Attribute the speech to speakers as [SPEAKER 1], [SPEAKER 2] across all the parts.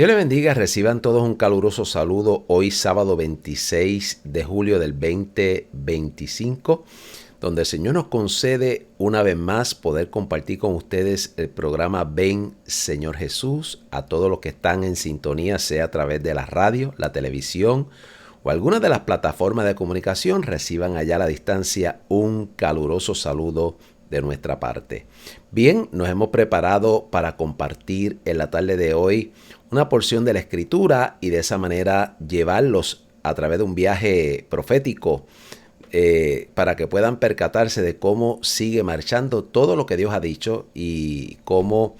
[SPEAKER 1] Dios les bendiga, reciban todos un caluroso saludo hoy sábado 26 de julio del 2025, donde el Señor nos concede una vez más poder compartir con ustedes el programa Ven Señor Jesús. A todos los que están en sintonía, sea a través de la radio, la televisión o alguna de las plataformas de comunicación, reciban allá a la distancia un caluroso saludo de nuestra parte. Bien, nos hemos preparado para compartir en la tarde de hoy una porción de la Escritura y de esa manera llevarlos a través de un viaje profético para que puedan percatarse de cómo sigue marchando todo lo que Dios ha dicho y cómo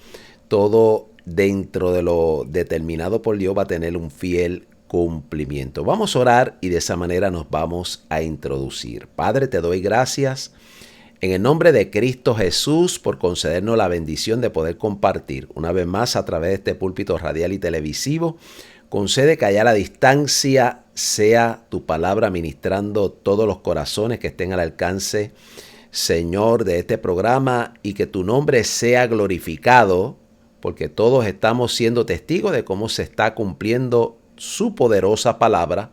[SPEAKER 1] todo dentro de lo determinado por Dios va a tener un fiel cumplimiento. Vamos a orar y de esa manera nos vamos a introducir. Padre, te doy gracias en el nombre de Cristo Jesús por concedernos la bendición de poder compartir una vez más a través de este púlpito radial y televisivo. Concede que allá a la distancia sea tu palabra ministrando todos los corazones que estén al alcance, Señor, de este programa, y que tu nombre sea glorificado, porque todos estamos siendo testigos de cómo se está cumpliendo su poderosa palabra.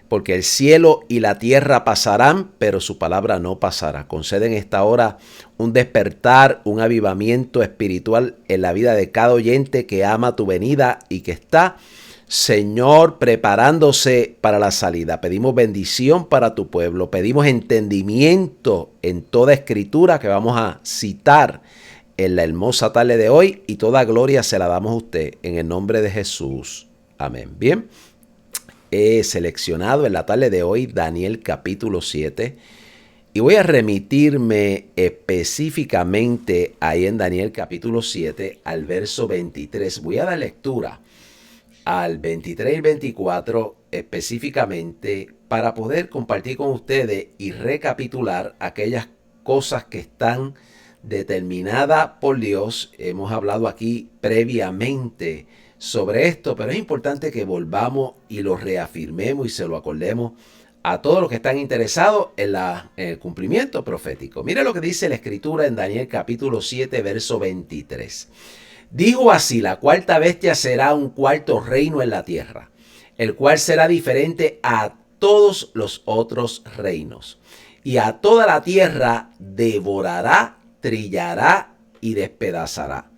[SPEAKER 1] Porque el cielo y la tierra pasarán, pero su palabra no pasará. Concede en esta hora un despertar, un avivamiento espiritual en la vida de cada oyente que ama tu venida y que está, Señor, preparándose para la salida. Pedimos bendición para tu pueblo. Pedimos entendimiento en toda escritura que vamos a citar en la hermosa tarde de hoy. Y toda gloria se la damos a usted en el nombre de Jesús. Amén. Bien. He seleccionado en la tarde de hoy Daniel capítulo 7 y voy a remitirme específicamente ahí en Daniel capítulo 7 al verso 23. Voy a dar lectura al 23 y el 24 específicamente para poder compartir con ustedes y recapitular aquellas cosas que están determinadas por Dios. Hemos hablado aquí previamente sobre esto, pero es importante que volvamos y lo reafirmemos y se lo acordemos a todos los que están interesados en el cumplimiento profético. Mire lo que dice la Escritura en Daniel capítulo 7, verso 23. Dijo así: la cuarta bestia será un cuarto reino en la tierra, el cual será diferente a todos los otros reinos, y a toda la tierra devorará, trillará y despedazará.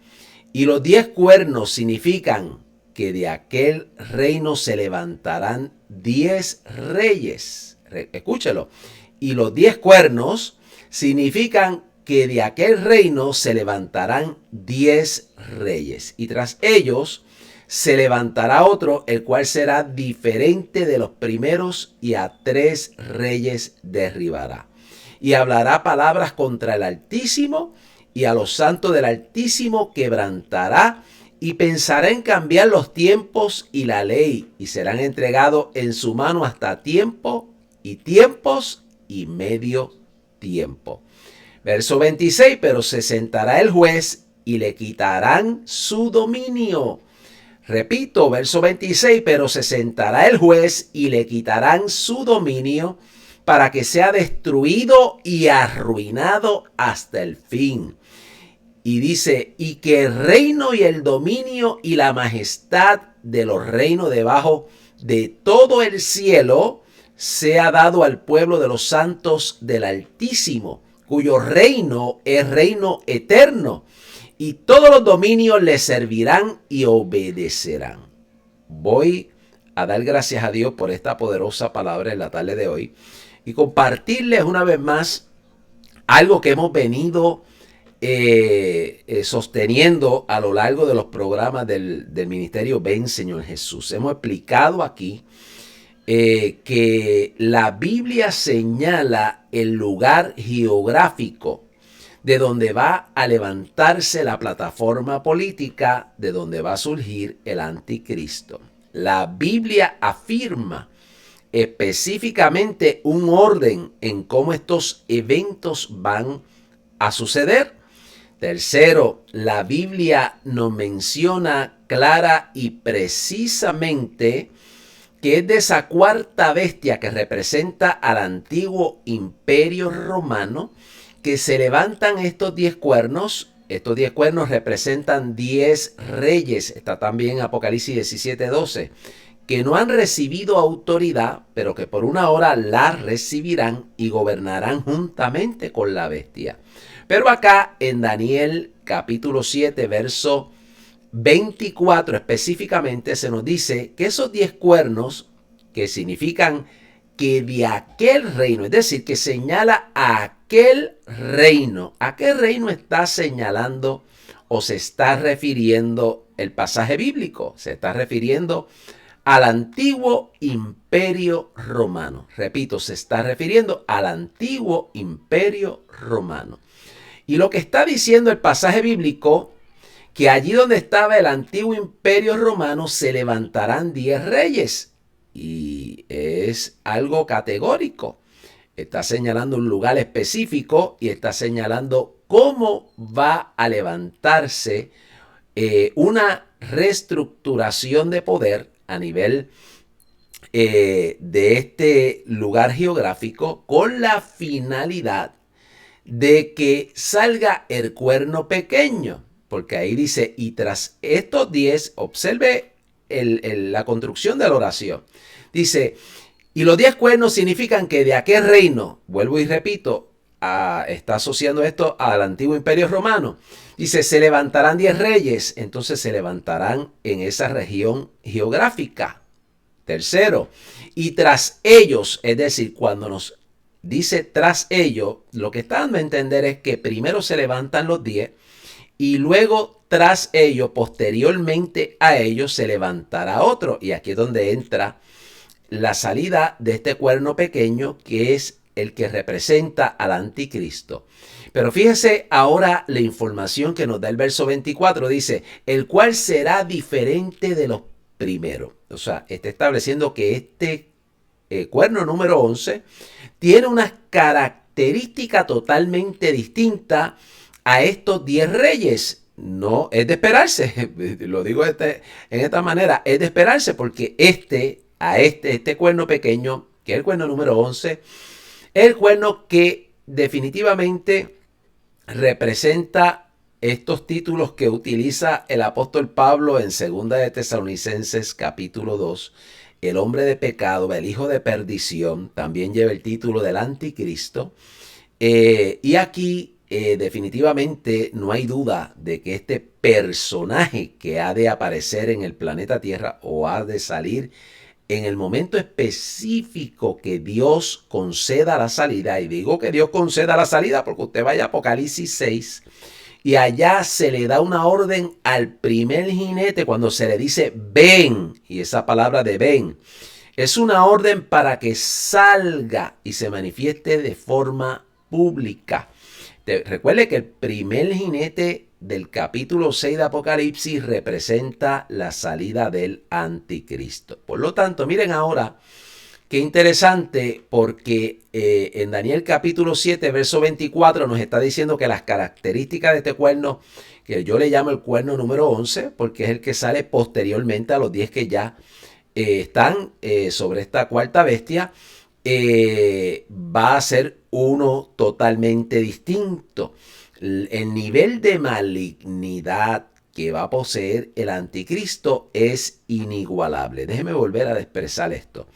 [SPEAKER 1] Y los 10 cuernos significan que de aquel reino se levantarán 10 reyes. Escúchelo. Y los 10 cuernos significan que de aquel reino se levantarán 10 reyes. Y tras ellos se levantará otro, el cual será diferente de los primeros, y a 3 reyes derribará. Y hablará palabras contra el Altísimo, y a los santos del Altísimo quebrantará, y pensará en cambiar los tiempos y la ley, y serán entregados en su mano hasta tiempo y tiempos y medio tiempo. Verso 26, pero se sentará el juez y le quitarán su dominio. Repito, verso 26, pero se sentará el juez y le quitarán su dominio para que sea destruido y arruinado hasta el fin. Y dice, y que el reino y el dominio y la majestad de los reinos debajo de todo el cielo sea dado al pueblo de los santos del Altísimo, cuyo reino es reino eterno, y todos los dominios le servirán y obedecerán. Voy a dar gracias a Dios por esta poderosa palabra en la tarde de hoy y compartirles una vez más algo que hemos venido sosteniendo a lo largo de los programas del Ministerio Ven Señor Jesús. Hemos explicado aquí que la Biblia señala el lugar geográfico de donde va a levantarse la plataforma política, de donde va a surgir el anticristo. La Biblia afirma específicamente un orden en cómo estos eventos van a suceder. Tercero, la Biblia nos menciona clara y precisamente que es de esa cuarta bestia que representa al antiguo imperio romano que se levantan estos 10 cuernos estos 10 cuernos representan 10 reyes, está también Apocalipsis 17:12, que no han recibido autoridad, pero que por una hora la recibirán y gobernarán juntamente con la bestia. Pero acá en Daniel capítulo 7, verso 24 específicamente se nos dice que esos 10 cuernos, que significan que de aquel reino, es decir, que señala a aquel reino, ¿a qué reino está señalando o se está refiriendo el pasaje bíblico? Se está refiriendo al antiguo imperio romano. Repito, se está refiriendo al antiguo imperio romano. Y lo que está diciendo el pasaje bíblico, que allí donde estaba el antiguo imperio romano se levantarán 10 reyes. Y es algo categórico. Está señalando un lugar específico y está señalando cómo va a levantarse una reestructuración de poder a nivel de este lugar geográfico con la finalidad de que salga el cuerno pequeño. Porque ahí dice, y tras estos 10, observe la construcción de la oración. Dice, y los 10 cuernos significan que de aquel reino, vuelvo y repito, está asociando esto al antiguo imperio romano. Dice, se levantarán 10 reyes, entonces se levantarán en esa región geográfica. Tercero, y tras ellos, es decir, cuando nos dice tras ellos, lo que está dando a entender es que primero se levantan los 10 y luego tras ellos, posteriormente a ellos, se levantará otro. Y aquí es donde entra la salida de este cuerno pequeño, que es el que representa al anticristo. Pero fíjese ahora la información que nos da el verso 24. Dice, el cual será diferente de los primeros. O sea, está estableciendo que este cuerno número 11 tiene unas características totalmente distintas a estos 10 reyes. No es de esperarse, lo digo en esta manera, es de esperarse porque este cuerno pequeño, que es el cuerno número 11, es el cuerno que definitivamente representa estos títulos que utiliza el apóstol Pablo en 2 de Tesalonicenses capítulo 2. El hombre de pecado, el hijo de perdición, también lleva el título del anticristo. Y aquí definitivamente no hay duda de que este personaje que ha de aparecer en el planeta Tierra o ha de salir en el momento específico que Dios conceda la salida, y digo que Dios conceda la salida porque usted vaya a Apocalipsis 6 y allá se le da una orden al primer jinete cuando se le dice ven, y esa palabra de ven es una orden para que salga y se manifieste de forma pública. Recuerde que el primer jinete del capítulo 6 de Apocalipsis representa la salida del anticristo. Por lo tanto, miren ahora qué interesante, porque en Daniel capítulo 7, verso 24 nos está diciendo que las características de este cuerno, que yo le llamo el cuerno número 11, porque es el que sale posteriormente a los 10 que ya están sobre esta cuarta bestia, va a ser uno totalmente distinto. El nivel de malignidad que va a poseer el anticristo es inigualable. Déjeme volver a expresar esto.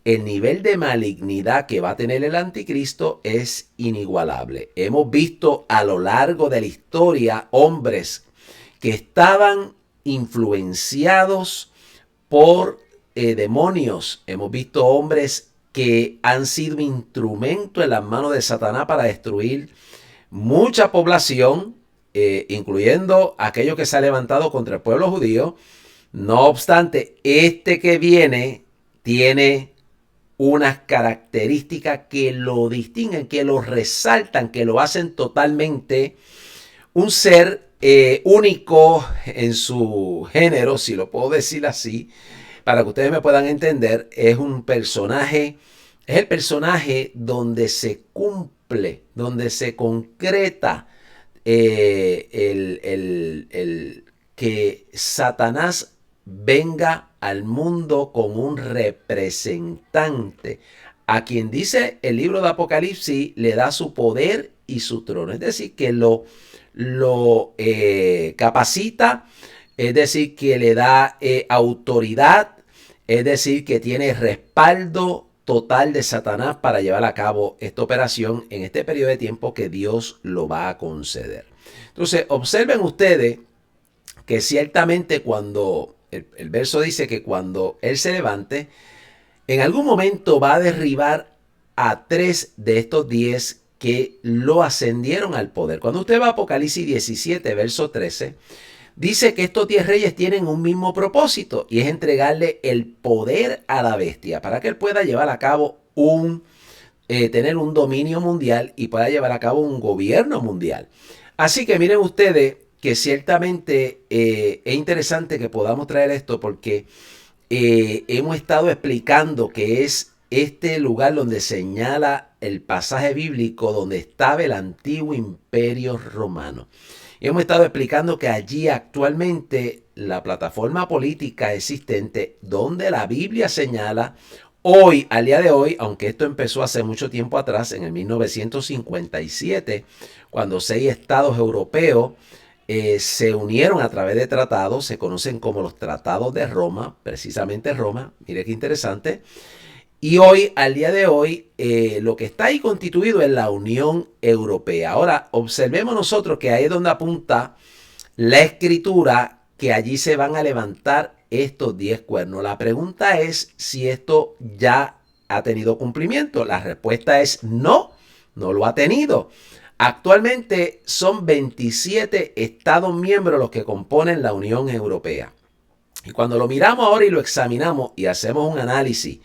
[SPEAKER 1] El nivel de malignidad que va a tener el anticristo es inigualable. Hemos visto a lo largo de la historia hombres que estaban influenciados por demonios. Hemos visto hombres que han sido instrumento en las manos de Satanás para destruir mucha población, incluyendo aquello que se ha levantado contra el pueblo judío. No obstante, este que viene tiene unas características que lo distinguen, que lo resaltan, que lo hacen totalmente un ser único en su género, si lo puedo decir así, para que ustedes me puedan entender. Es un personaje, es el personaje donde se cumple, donde se concreta el que Satanás venga al mundo como un representante, a quien dice el libro de Apocalipsis le da su poder y su trono. Es decir, que lo lo capacita, es decir, que le da autoridad, es decir, que tiene respaldo total de Satanás para llevar a cabo esta operación en este periodo de tiempo que Dios lo va a conceder. Entonces, observen ustedes que ciertamente cuando el verso dice que cuando Él se levante, en algún momento va a derribar a 3 de estos 10 que lo ascendieron al poder. Cuando usted va a Apocalipsis 17, verso 13, dice que estos 10 reyes tienen un mismo propósito y es entregarle el poder a la bestia para que él pueda llevar a cabo tener un dominio mundial y pueda llevar a cabo un gobierno mundial. Así que miren ustedes que ciertamente es interesante que podamos traer esto porque hemos estado explicando que es este lugar donde señala el pasaje bíblico donde estaba el antiguo imperio romano. Y hemos estado explicando que allí actualmente la plataforma política existente donde la Biblia señala hoy, al día de hoy, aunque esto empezó hace mucho tiempo atrás, en el 1957, cuando 6 estados europeos se unieron a través de tratados, se conocen como los tratados de Roma, precisamente Roma, mire qué interesante. Y hoy, al día de hoy, lo que está ahí constituido es la Unión Europea. Ahora, observemos nosotros que ahí es donde apunta la escritura, que allí se van a levantar estos 10 cuernos. La pregunta es si esto ya ha tenido cumplimiento. La respuesta es no, no lo ha tenido. Actualmente son 27 estados miembros los que componen la Unión Europea. Y cuando lo miramos ahora y lo examinamos y hacemos un análisis,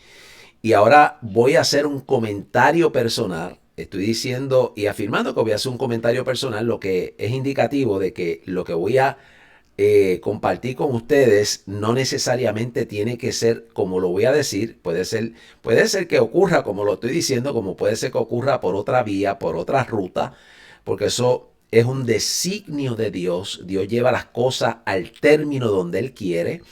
[SPEAKER 1] y ahora voy a hacer un comentario personal, estoy diciendo y afirmando que voy a hacer un comentario personal, lo que es indicativo de que lo que voy a compartir con ustedes no necesariamente tiene que ser como lo voy a decir, puede ser que ocurra como lo estoy diciendo, como puede ser que ocurra por otra vía, por otra ruta, porque eso es un designio de Dios. Dios lleva las cosas al término donde Él quiere.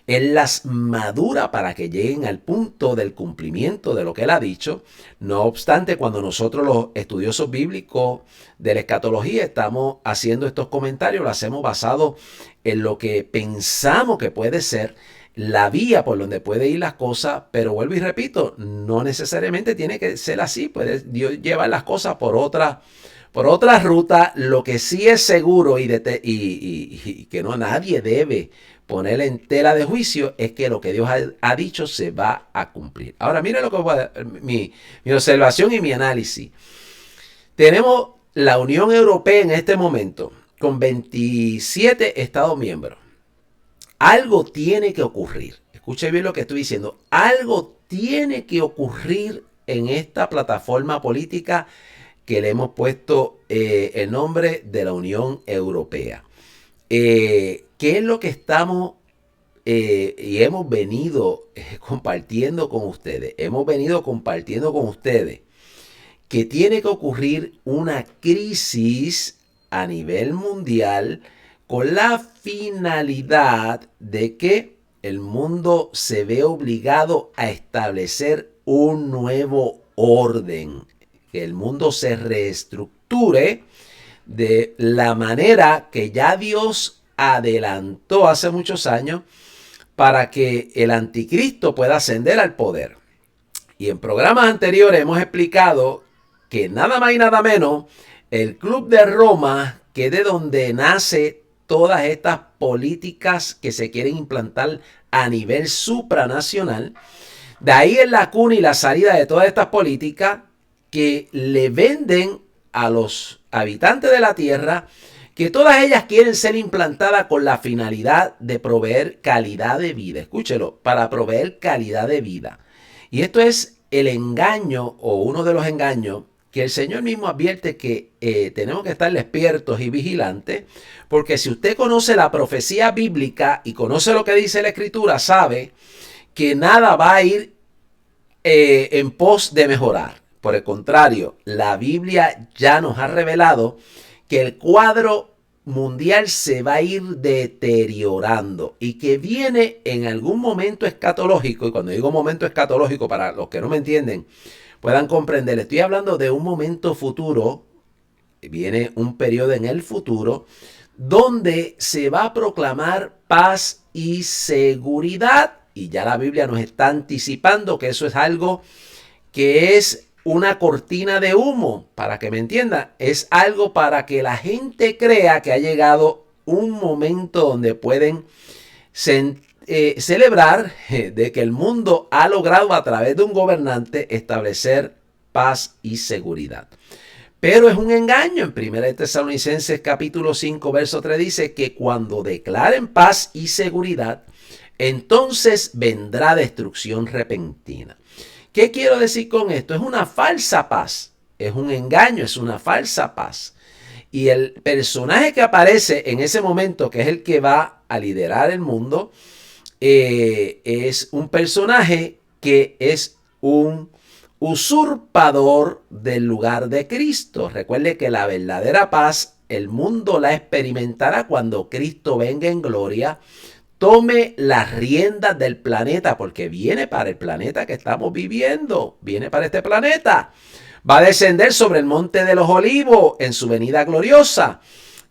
[SPEAKER 1] Él las madura para que lleguen al punto del cumplimiento de lo que Él ha dicho. No obstante, cuando nosotros los estudiosos bíblicos de la escatología estamos haciendo estos comentarios, lo hacemos basado en lo que pensamos que puede ser la vía por donde puede ir las cosas, pero vuelvo y repito, no necesariamente tiene que ser así. Puede Dios llevar las cosas por otra ruta. Lo que sí es seguro y que no nadie debe poner en tela de juicio es que lo que Dios ha dicho se va a cumplir. Ahora miren lo que mi observación y mi análisis. Tenemos la Unión Europea en este momento con 27 estados miembros. Algo tiene que ocurrir. Escuche bien lo que estoy diciendo. Algo tiene que ocurrir en esta plataforma política que le hemos puesto el nombre de la Unión Europea. ¿Qué es lo que estamos y hemos venido compartiendo con ustedes? Hemos venido compartiendo con ustedes que tiene que ocurrir una crisis a nivel mundial con la finalidad de que el mundo se ve obligado a establecer un nuevo orden, que el mundo se reestructure de la manera que ya Dios adelantó hace muchos años para que el anticristo pueda ascender al poder. Y en programas anteriores hemos explicado que nada más y nada menos el Club de Roma, que es de donde nace todas estas políticas que se quieren implantar a nivel supranacional, de ahí es la cuna y la salida de todas estas políticas que le venden a los habitantes de la tierra, que todas ellas quieren ser implantadas con la finalidad de proveer calidad de vida. Escúchelo, para proveer calidad de vida. Y esto es el engaño o uno de los engaños que el Señor mismo advierte que tenemos que estar despiertos y vigilantes, porque si usted conoce la profecía bíblica y conoce lo que dice la Escritura, sabe que nada va a ir en pos de mejorar. Por el contrario, la Biblia ya nos ha revelado que el cuadro mundial se va a ir deteriorando y que viene en algún momento escatológico. Y cuando digo momento escatológico, para los que no me entienden, puedan comprender, estoy hablando de un momento futuro viene un periodo en el futuro donde se va a proclamar paz y seguridad. Y ya la Biblia nos está anticipando que eso es algo que es una cortina de humo, para que me entiendan. Es algo para que la gente crea que ha llegado un momento donde pueden celebrar de que el mundo ha logrado a través de un gobernante establecer paz y seguridad. Pero es un engaño. En 1 Tesalonicenses capítulo 5 verso 3 dice que cuando declaren paz y seguridad, entonces vendrá destrucción repentina. ¿Qué quiero decir con esto? Es una falsa paz, es un engaño, es una falsa paz. Y el personaje que aparece en ese momento, que es el que va a liderar el mundo, es un personaje que es un usurpador del lugar de Cristo. Recuerde que la verdadera paz, el mundo la experimentará cuando Cristo venga en gloria, tome las riendas del planeta, porque viene para el planeta que estamos viviendo, viene para este planeta. Va a descender sobre el monte de los olivos en su venida gloriosa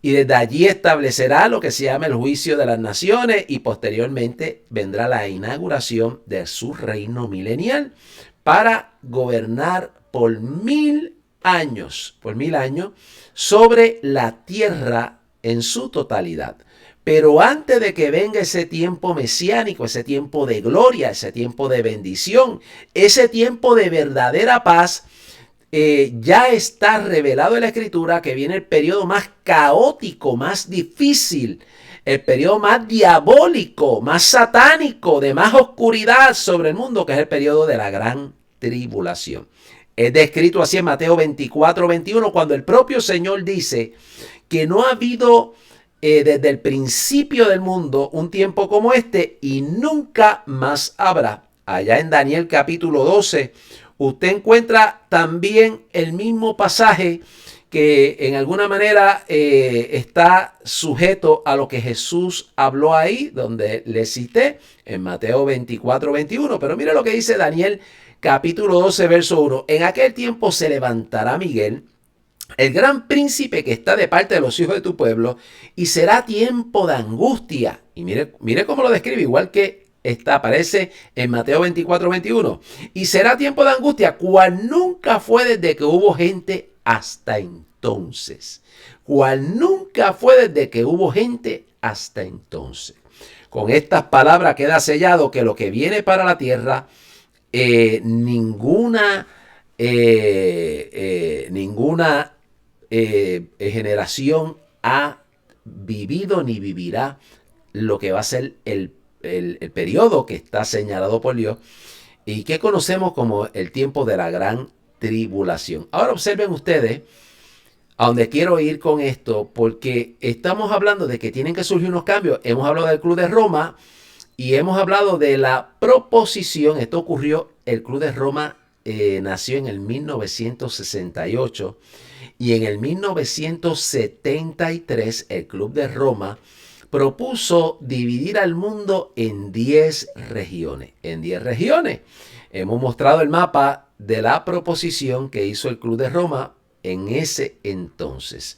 [SPEAKER 1] y desde allí establecerá lo que se llama el juicio de las naciones y posteriormente vendrá la inauguración de su reino milenial para gobernar por 1000 años, sobre la tierra en su totalidad. Pero antes de que venga ese tiempo mesiánico, ese tiempo de gloria, ese tiempo de bendición, ese tiempo de verdadera paz, ya está revelado en la Escritura que viene el periodo más caótico, más difícil, el periodo más diabólico, más satánico, de más oscuridad sobre el mundo, que es el periodo de la gran tribulación. Es descrito así en Mateo 24, 21, cuando el propio Señor dice que no ha habido desde el principio del mundo un tiempo como este y nunca más habrá. Allá en Daniel capítulo 12, usted encuentra también el mismo pasaje que en alguna manera está sujeto a lo que Jesús habló ahí, donde le cité en Mateo 24, 21. Pero mire lo que dice Daniel capítulo 12, verso 1. En aquel tiempo se levantará Miguel, el gran príncipe que está de parte de los hijos de tu pueblo, y será tiempo de angustia. Y mire cómo lo describe, igual que aparece en Mateo 24, 21. Y será tiempo de angustia, cual nunca fue desde que hubo gente hasta entonces. Cual nunca fue desde que hubo gente hasta entonces. Con estas palabras queda sellado que lo que viene para la tierra, ninguna generación ha vivido ni vivirá lo que va a ser el periodo que está señalado por Dios y que conocemos como el tiempo de la gran tribulación. Ahora observen ustedes a donde quiero ir con esto, porque estamos hablando de que tienen que surgir unos cambios. Hemos hablado del Club de Roma y hemos hablado de la proposición. Esto ocurrió, el Club de Roma nació en el 1968 y en el 1973 el Club de Roma propuso dividir al mundo en 10 regiones. En 10 regiones. Hemos mostrado el mapa de la proposición que hizo el Club de Roma en ese entonces.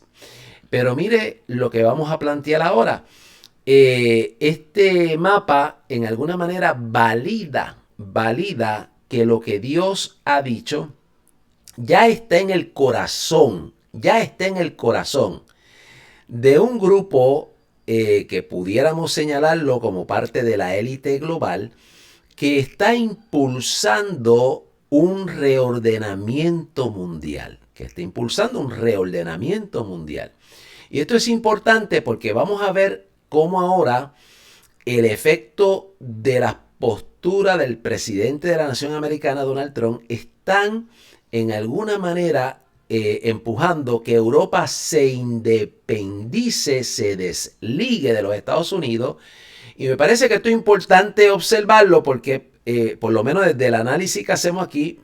[SPEAKER 1] Pero mire lo que vamos a plantear ahora. Este mapa en alguna manera valida que lo que Dios ha dicho ya está en el corazón, de un grupo que pudiéramos señalarlo como parte de la élite global, que está impulsando un reordenamiento mundial. Y esto es importante porque vamos a ver cómo ahora el efecto de la postura del presidente de la nación americana, Donald Trump, están en alguna manera empujando que Europa se independice, se desligue de los Estados Unidos. Y me parece que esto es importante observarlo porque por lo menos desde el análisis que hacemos aquí,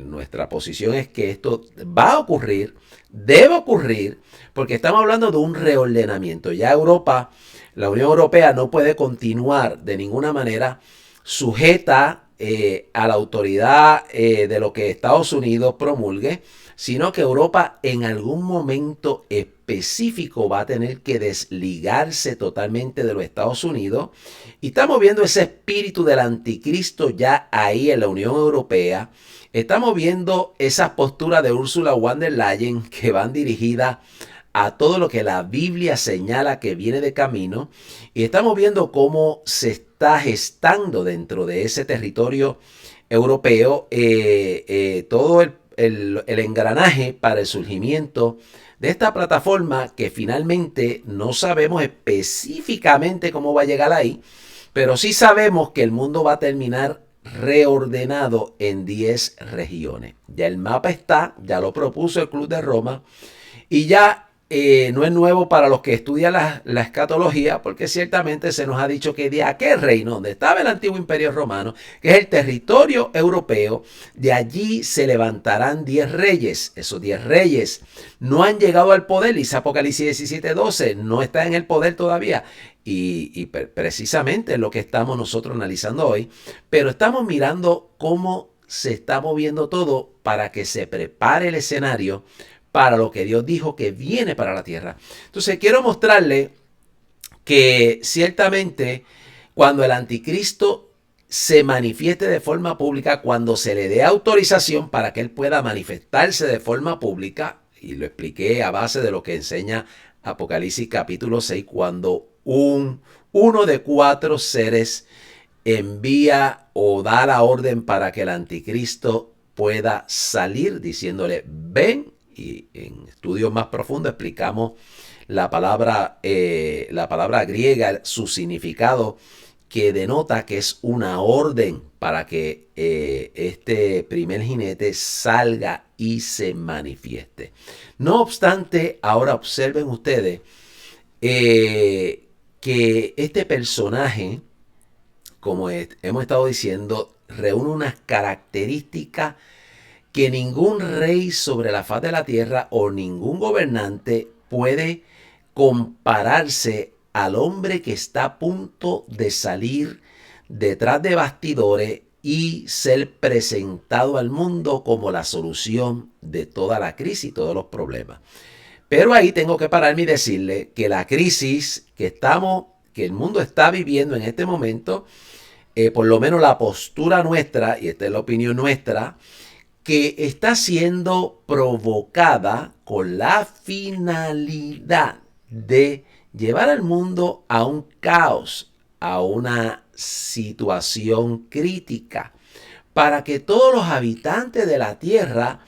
[SPEAKER 1] nuestra posición es que esto va a ocurrir, debe ocurrir, porque estamos hablando de un reordenamiento. Ya Europa, la Unión Europea no puede continuar de ninguna manera sujeta a la autoridad de lo que Estados Unidos promulgue, sino que Europa en algún momento específico va a tener que desligarse totalmente de los Estados Unidos. Y estamos viendo ese espíritu del anticristo ya ahí en la Unión Europea. Estamos viendo esas posturas de Ursula von der Leyen que van dirigidas a todo lo que la Biblia señala que viene de camino. Y estamos viendo cómo se está gestando dentro de ese territorio europeo todo el engranaje para el surgimiento de esta plataforma que finalmente no sabemos específicamente cómo va a llegar ahí, pero sí sabemos que el mundo va a terminar reordenado en 10 regiones. Ya el mapa está, ya lo propuso el Club de Roma y ya no es nuevo para los que estudian la escatología, porque ciertamente se nos ha dicho que de aquel reino donde estaba el antiguo imperio romano, que es el territorio europeo, de allí se levantarán 10 reyes. Esos 10 reyes no han llegado al poder. Dice Apocalipsis 17:12, no está en el poder todavía. Y precisamente es lo que estamos nosotros analizando hoy, pero estamos mirando cómo se está moviendo todo para que se prepare el escenario para lo que Dios dijo que viene para la tierra. Entonces quiero mostrarle que ciertamente cuando el anticristo se manifieste de forma pública, cuando se le dé autorización para que él pueda manifestarse de forma pública, y lo expliqué a base de lo que enseña Apocalipsis capítulo 6, cuando uno de 4 seres envía o da la orden para que el anticristo pueda salir diciéndole ven. Y en estudios más profundos explicamos la palabra griega, su significado, que denota que es una orden para que este primer jinete salga y se manifieste. No obstante, ahora observen ustedes que este personaje, como hemos estado diciendo, reúne unas características que ningún rey sobre la faz de la tierra o ningún gobernante puede compararse al hombre que está a punto de salir detrás de bastidores y ser presentado al mundo como la solución de toda la crisis y todos los problemas. Pero ahí tengo que pararme y decirle que la crisis que el mundo está viviendo en este momento, por lo menos la postura nuestra, y esta es la opinión nuestra, que está siendo provocada con la finalidad de llevar al mundo a un caos, a una situación crítica, para que todos los habitantes de la tierra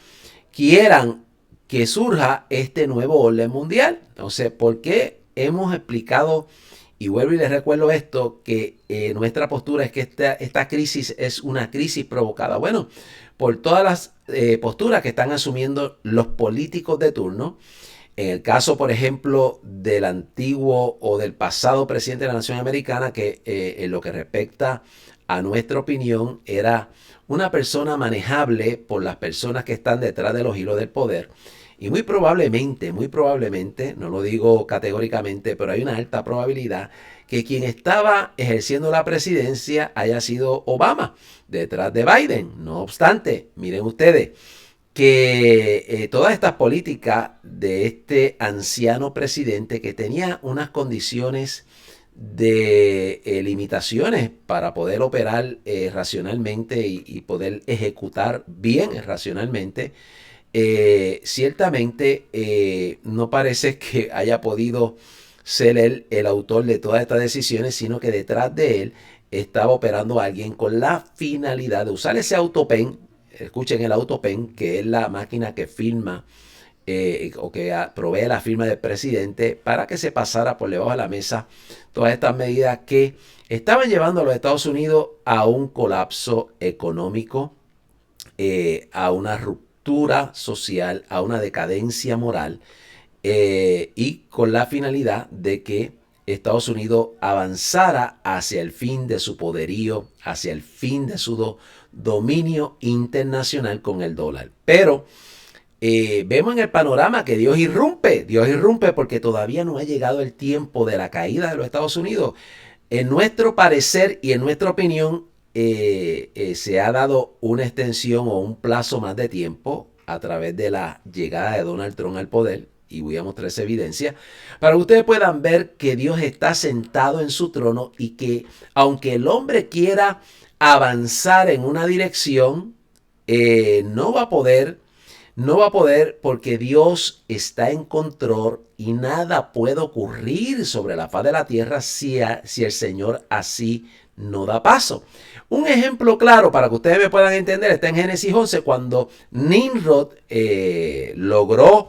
[SPEAKER 1] quieran que surja este nuevo orden mundial. Entonces, ¿por qué hemos explicado? Y vuelvo y les recuerdo esto, que nuestra postura es que esta crisis es una crisis provocada. Bueno, por todas las posturas que están asumiendo los políticos de turno. En el caso, por ejemplo, del antiguo o del pasado presidente de la Nación Americana, que en lo que respecta a nuestra opinión era una persona manejable por las personas que están detrás de los hilos del poder. Y muy probablemente, no lo digo categóricamente, pero hay una alta probabilidad que quien estaba ejerciendo la presidencia haya sido Obama, detrás de Biden. No obstante, miren ustedes que todas estas políticas de este anciano presidente que tenía unas condiciones de limitaciones para poder operar racionalmente y poder ejecutar bien racionalmente, ciertamente no parece que haya podido ser él el autor de todas estas decisiones, sino que detrás de él estaba operando alguien con la finalidad de usar ese autopen. Escuchen, el autopen, que es la máquina que firma o que provee la firma del presidente, para que se pasara por debajo de la mesa todas estas medidas que estaban llevando a los Estados Unidos a un colapso económico, a una ruptura social, a una decadencia moral, y con la finalidad de que Estados Unidos avanzara hacia el fin de su poderío, hacia el fin de su dominio internacional con el dólar. Pero vemos en el panorama que Dios irrumpe porque todavía no ha llegado el tiempo de la caída de los Estados Unidos. En nuestro parecer y en nuestra opinión, se ha dado una extensión o un plazo más de tiempo a través de la llegada de Donald Trump al poder, y voy a mostrar esa evidencia, para que ustedes puedan ver que Dios está sentado en su trono y que aunque el hombre quiera avanzar en una dirección, no va a poder, no va a poder porque Dios está en control y nada puede ocurrir sobre la faz de la tierra si el Señor así no da paso. Un ejemplo claro para que ustedes me puedan entender está en Génesis 11 cuando Nimrod logró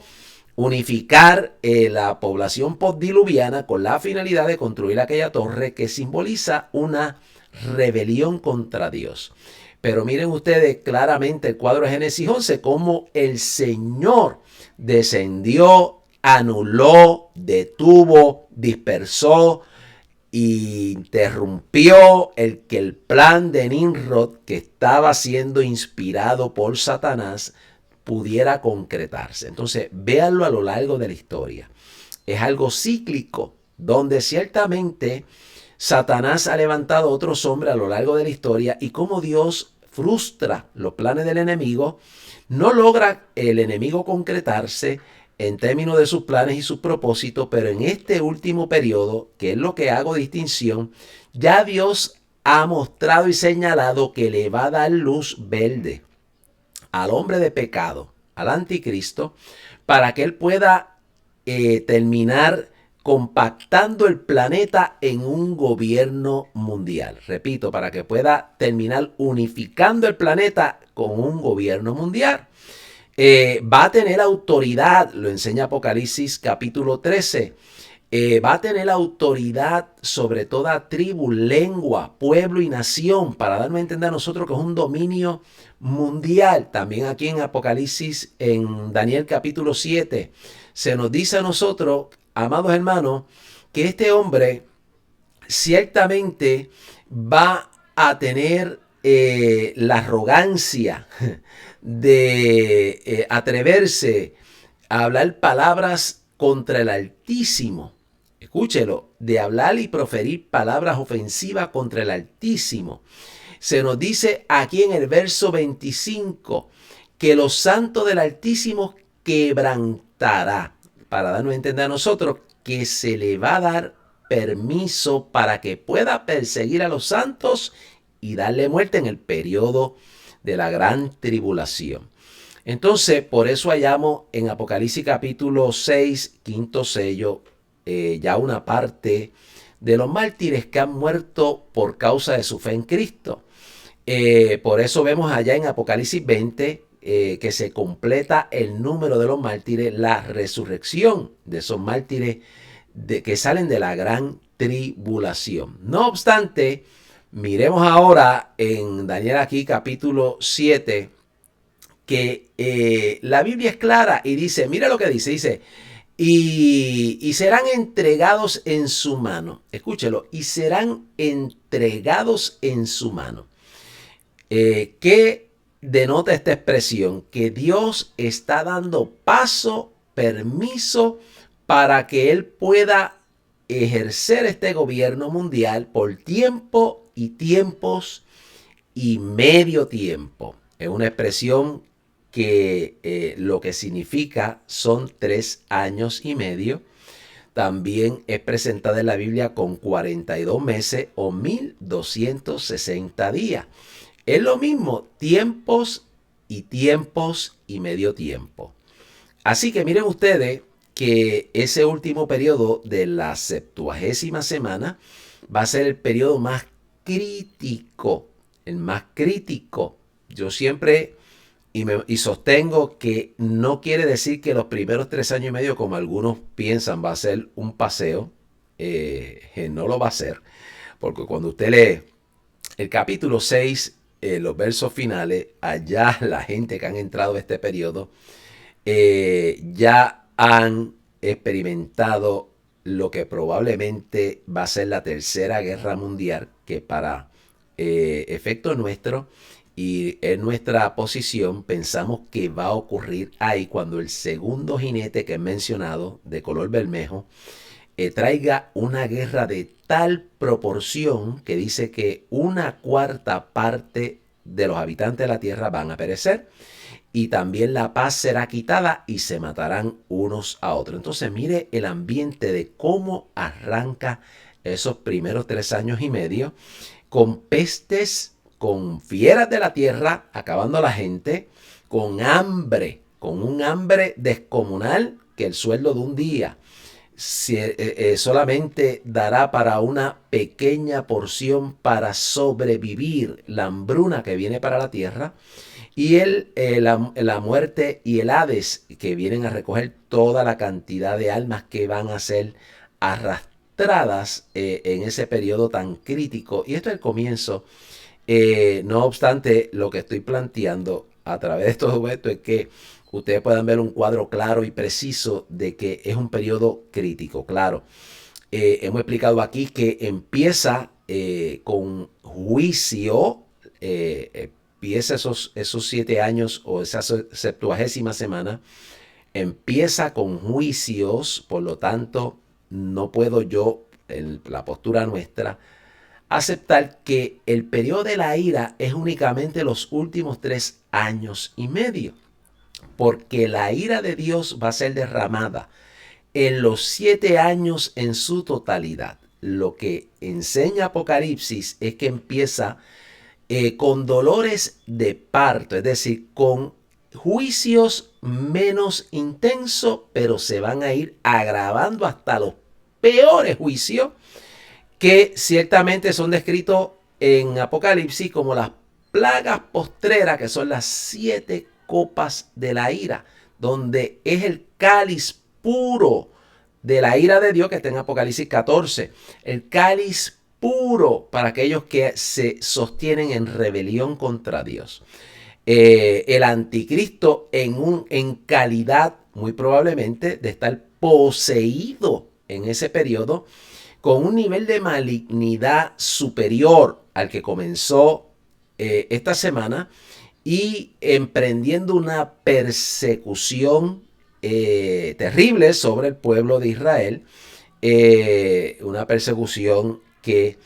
[SPEAKER 1] unificar la población postdiluviana con la finalidad de construir aquella torre que simboliza una rebelión contra Dios. Pero miren ustedes claramente el cuadro de Génesis 11, cómo el Señor descendió, anuló, detuvo, dispersó, interrumpió el plan de Nimrod, que estaba siendo inspirado por Satanás, pudiera concretarse. Entonces, véanlo a lo largo de la historia. Es algo cíclico, donde ciertamente Satanás ha levantado otros hombres a lo largo de la historia y como Dios frustra los planes del enemigo, no logra el enemigo concretarse en términos de sus planes y sus propósitos, pero en este último periodo, que es lo que hago distinción, ya Dios ha mostrado y señalado que le va a dar luz verde al hombre de pecado, al anticristo, para que él pueda terminar compactando el planeta en un gobierno mundial. Repito, para que pueda terminar unificando el planeta con un gobierno mundial. Va a tener autoridad, lo enseña Apocalipsis capítulo 13. Va a tener autoridad sobre toda tribu, lengua, pueblo y nación, para darnos a entender a nosotros que es un dominio mundial. También aquí en Apocalipsis, en Daniel capítulo 7, se nos dice a nosotros, amados hermanos, que este hombre ciertamente va a tener la arrogancia de atreverse a hablar palabras contra el Altísimo. Escúchelo, de hablar y proferir palabras ofensivas contra el Altísimo. Se nos dice aquí en el verso 25 que los santos del Altísimo quebrantará, para darnos a entender a nosotros que se le va a dar permiso para que pueda perseguir a los santos y darle muerte en el periodo de la gran tribulación. Entonces, por eso hallamos en Apocalipsis capítulo 6, quinto sello, ya una parte de los mártires que han muerto por causa de su fe en Cristo. Por eso vemos allá en Apocalipsis 20 que se completa el número de los mártires, la resurrección de esos mártires que salen de la gran tribulación. No obstante, miremos ahora en Daniel aquí capítulo 7 que la Biblia es clara y dice, mira lo que dice, y serán entregados en su mano. Escúchelo, y serán entregados en su mano. ¿Qué denota esta expresión? Que Dios está dando permiso para que Él pueda ejercer este gobierno mundial por tiempo y tiempos y medio tiempo. Es una expresión que lo que significa son 3 años y medio. También es presentada en la Biblia con 42 meses o 1260 días. Es lo mismo, tiempos y medio tiempo. Así que miren ustedes que ese último periodo de la 70ª semana va a ser el periodo más crítico, el más crítico. Yo siempre y sostengo que no quiere decir que los primeros 3 años y medio, como algunos piensan, va a ser un paseo. No lo va a ser, porque cuando usted lee el capítulo 6, los versos finales, allá la gente que han entrado a este periodo ya han experimentado lo que probablemente va a ser la Tercera Guerra Mundial, que para efecto nuestro y en nuestra posición pensamos que va a ocurrir ahí cuando el segundo jinete que he mencionado, de color bermejo, traiga una guerra de tal proporción que dice que una cuarta parte de los habitantes de la tierra van a perecer y también la paz será quitada y se matarán unos a otros. Entonces mire el ambiente de cómo arranca esos primeros 3 años y medio con pestes, con fieras de la tierra acabando a la gente, con hambre, con un hambre descomunal que el sueldo de un día solamente dará para una pequeña porción para sobrevivir la hambruna que viene para la tierra y la muerte y el Hades que vienen a recoger toda la cantidad de almas que van a ser arrastradas en ese periodo tan crítico. Y esto es el comienzo. No obstante, lo que estoy planteando a través de todo esto es que ustedes puedan ver un cuadro claro y preciso de que es un periodo crítico. Claro, hemos explicado aquí que empieza con juicio, empieza esos 7 años o esa 70ª semana, empieza con juicios, por lo tanto, no puedo yo, en la postura nuestra, aceptar que el periodo de la ira es únicamente los últimos 3 años y medio, porque la ira de Dios va a ser derramada en los 7 años en su totalidad. Lo que enseña Apocalipsis es que empieza con dolores de parto, es decir, con juicios menos intensos, pero se van a ir agravando hasta los peores juicios que ciertamente son descritos en Apocalipsis como las plagas postreras, que son las 7 copas de la ira, donde es el cáliz puro de la ira de Dios que está en Apocalipsis 14. El cáliz puro para aquellos que se sostienen en rebelión contra Dios. El anticristo en calidad, muy probablemente, de estar poseído en ese periodo, con un nivel de malignidad superior al que comenzó esta semana y emprendiendo una persecución terrible sobre el pueblo de Israel, una persecución que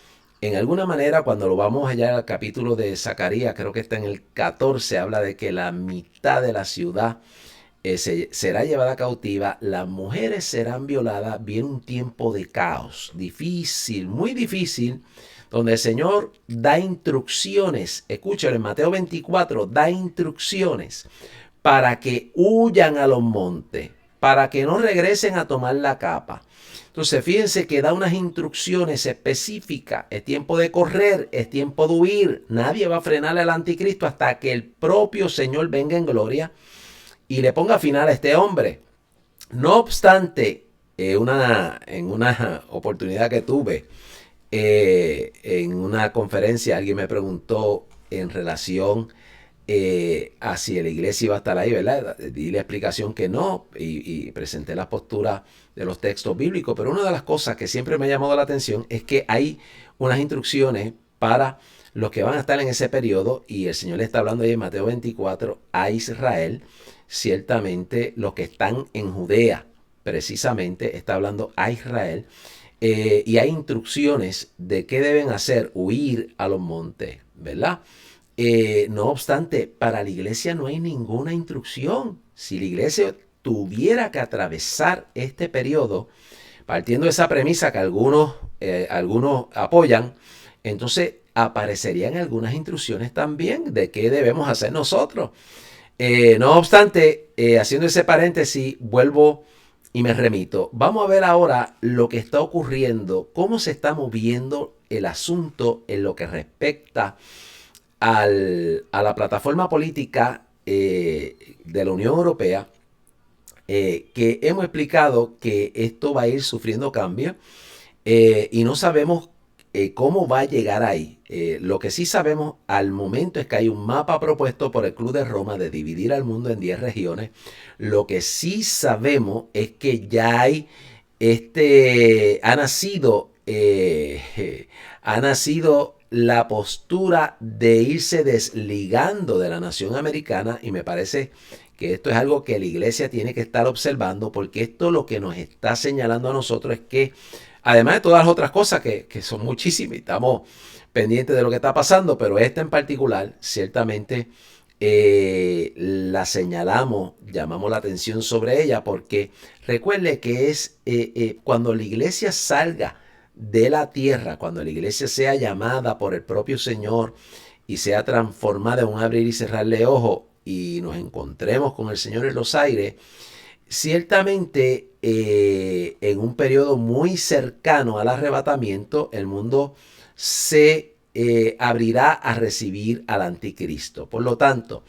[SPEAKER 1] en alguna manera, cuando lo vamos allá al capítulo de Zacarías, creo que está en el 14, habla de que la mitad de la ciudad será llevada cautiva, las mujeres serán violadas, viene un tiempo de caos, difícil, muy difícil, donde el Señor da instrucciones, escúchalo en Mateo 24, da instrucciones para que huyan a los montes, para que no regresen a tomar la capa. Entonces fíjense que da unas instrucciones específicas, es tiempo de correr, es tiempo de huir, nadie va a frenar al anticristo hasta que el propio Señor venga en gloria y le ponga final a este hombre. No obstante, en una oportunidad que tuve, en una conferencia, alguien me preguntó en relación a si la iglesia iba a estar ahí, ¿verdad? Di la explicación que no y presenté la postura de los textos bíblicos, pero una de las cosas que siempre me ha llamado la atención es que hay unas instrucciones para los que van a estar en ese periodo y el Señor le está hablando ahí en Mateo 24 a Israel. Ciertamente los que están en Judea, precisamente, está hablando a Israel. Y hay instrucciones de qué deben hacer, huir a los montes, ¿verdad? No obstante, para la iglesia no hay ninguna instrucción. Si la iglesia tuviera que atravesar este periodo, partiendo de esa premisa que algunos apoyan, entonces aparecerían algunas instrucciones también de qué debemos hacer nosotros. No obstante, haciendo ese paréntesis, vuelvo y me remito. Vamos a ver ahora lo que está ocurriendo, cómo se está moviendo el asunto en lo que respecta a la plataforma política de la Unión Europea, que hemos explicado que esto va a ir sufriendo cambios y no sabemos cómo va a llegar ahí. Lo que sí sabemos al momento es que hay un mapa propuesto por el Club de Roma de dividir al mundo en 10 regiones. Lo que sí sabemos es que ya hay ha nacido la postura de irse desligando de la nación americana y me parece que esto es algo que la iglesia tiene que estar observando, porque esto lo que nos está señalando a nosotros es que, además de todas las otras cosas que son muchísimas, y estamos pendientes de lo que está pasando, pero esta en particular, ciertamente la señalamos, llamamos la atención sobre ella, porque recuerde que es cuando la iglesia salga de la tierra, cuando la iglesia sea llamada por el propio Señor y sea transformada en un abrir y cerrar de ojos y nos encontremos con el Señor en los aires, ciertamente en un periodo muy cercano al arrebatamiento, el mundo se abrirá a recibir al anticristo. Por lo tanto,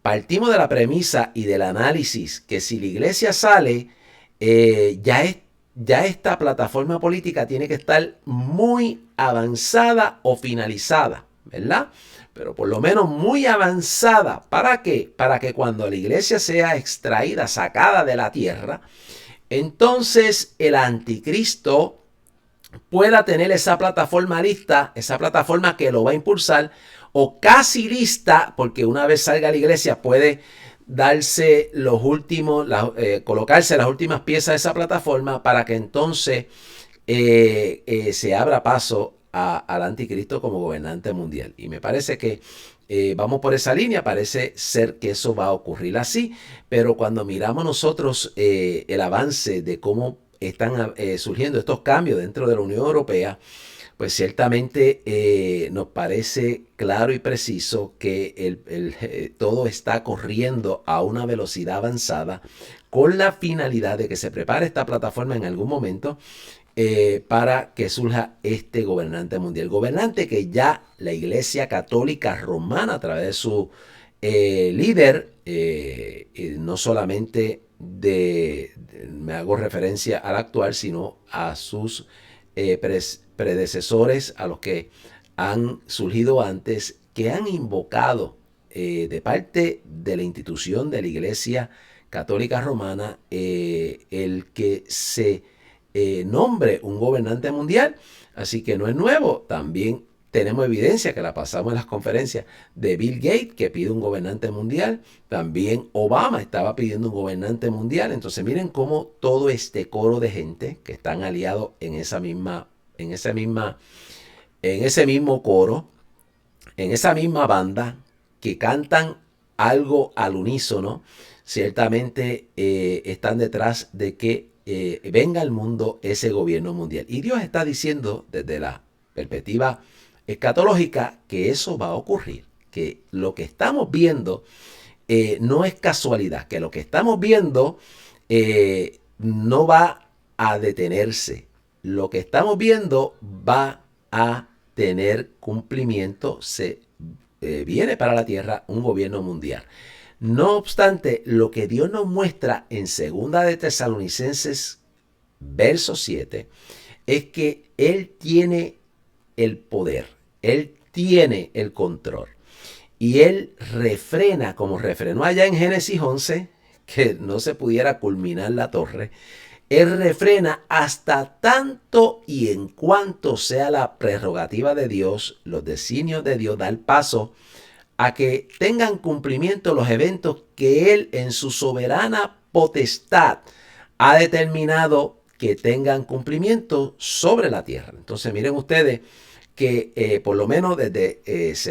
[SPEAKER 1] partimos de la premisa y del análisis que si la iglesia sale, ya esta plataforma política tiene que estar muy avanzada o finalizada, ¿verdad? Pero por lo menos muy avanzada. ¿Para qué? Para que cuando la iglesia sea extraída, sacada de la tierra, entonces el anticristo pueda tener esa plataforma lista, esa plataforma que lo va a impulsar, o casi lista, porque una vez salga la iglesia puede darse los últimos, colocarse las últimas piezas de esa plataforma para que entonces se abra paso al anticristo como gobernante mundial. Y me parece que vamos por esa línea, parece ser que eso va a ocurrir así, pero cuando miramos nosotros el avance de cómo están surgiendo estos cambios dentro de la Unión Europea, pues ciertamente nos parece claro y preciso que todo está corriendo a una velocidad avanzada con la finalidad de que se prepare esta plataforma en algún momento para que surja este gobernante mundial. Gobernante que ya la Iglesia Católica Romana a través de su líder, no solamente me hago referencia al actual, sino a sus predecesores, a los que han surgido antes, que han invocado de parte de la institución de la Iglesia Católica Romana el que se nombre un gobernante mundial. Así que no es nuevo. También tenemos evidencia que la pasamos en las conferencias de Bill Gates, que pide un gobernante mundial. También Obama estaba pidiendo un gobernante mundial. Entonces miren cómo todo este coro de gente que están aliados en ese mismo coro, en esa misma banda, que cantan algo al unísono, ciertamente están detrás de que venga al mundo ese gobierno mundial. Y Dios está diciendo desde la perspectiva escatológica que eso va a ocurrir, que lo que estamos viendo no es casualidad, que lo que estamos viendo no va a detenerse. Lo que estamos viendo va a tener cumplimiento, viene para la tierra un gobierno mundial. No obstante, lo que Dios nos muestra en 2 de Tesalonicenses, verso 7, es que Él tiene el poder, Él tiene el control. Y Él refrena, como refrenó allá en Génesis 11, que no se pudiera culminar la torre. Él refrena hasta tanto y en cuanto sea la prerrogativa de Dios, los designios de Dios, dar paso a que tengan cumplimiento los eventos que Él en su soberana potestad ha determinado que tengan cumplimiento sobre la tierra. Entonces miren ustedes que por lo menos desde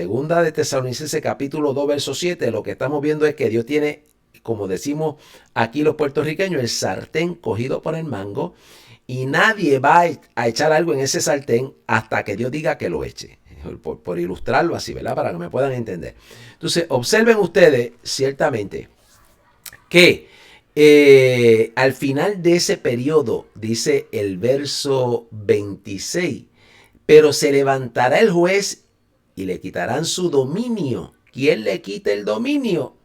[SPEAKER 1] 2 de Tesalonicenses capítulo 2 verso 7 lo que estamos viendo es que Dios tiene, como decimos aquí los puertorriqueños, el sartén cogido por el mango, y nadie va a echar algo en ese sartén hasta que Dios diga que lo eche. Por ilustrarlo así, ¿verdad? Para que me puedan entender. Entonces, observen ustedes ciertamente que al final de ese periodo, dice el verso 26, pero se levantará el juez y le quitarán su dominio. ¿Quién le quita el dominio?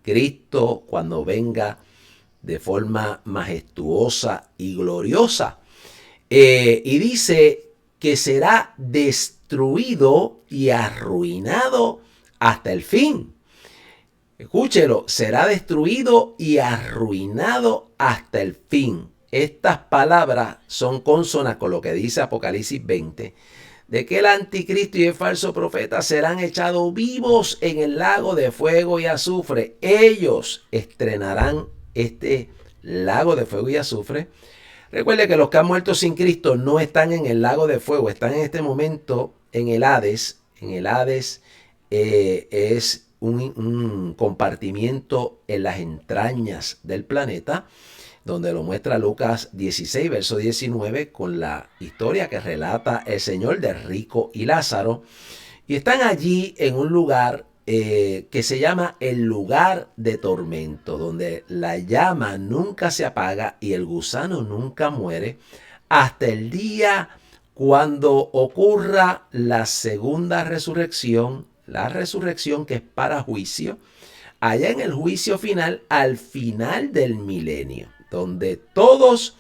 [SPEAKER 1] Cristo, cuando venga de forma majestuosa y gloriosa. Y dice que será destruido y arruinado hasta el fin. Escúchelo, será destruido y arruinado hasta el fin. Estas palabras son consonas con lo que dice Apocalipsis 20, de que el anticristo y el falso profeta serán echados vivos en el lago de fuego y azufre. Ellos estrenarán este lago de fuego y azufre. Recuerde que los que han muerto sin Cristo no están en el lago de fuego, están en este momento en el Hades. En el Hades es un compartimiento en las entrañas del planeta, donde lo muestra Lucas 16, verso 19, con la historia que relata el Señor de Rico y Lázaro. Y están allí en un lugar que se llama el lugar de tormento, donde la llama nunca se apaga y el gusano nunca muere, hasta el día cuando ocurra la segunda resurrección, la resurrección que es para juicio, allá en el juicio final, al final del milenio, donde todos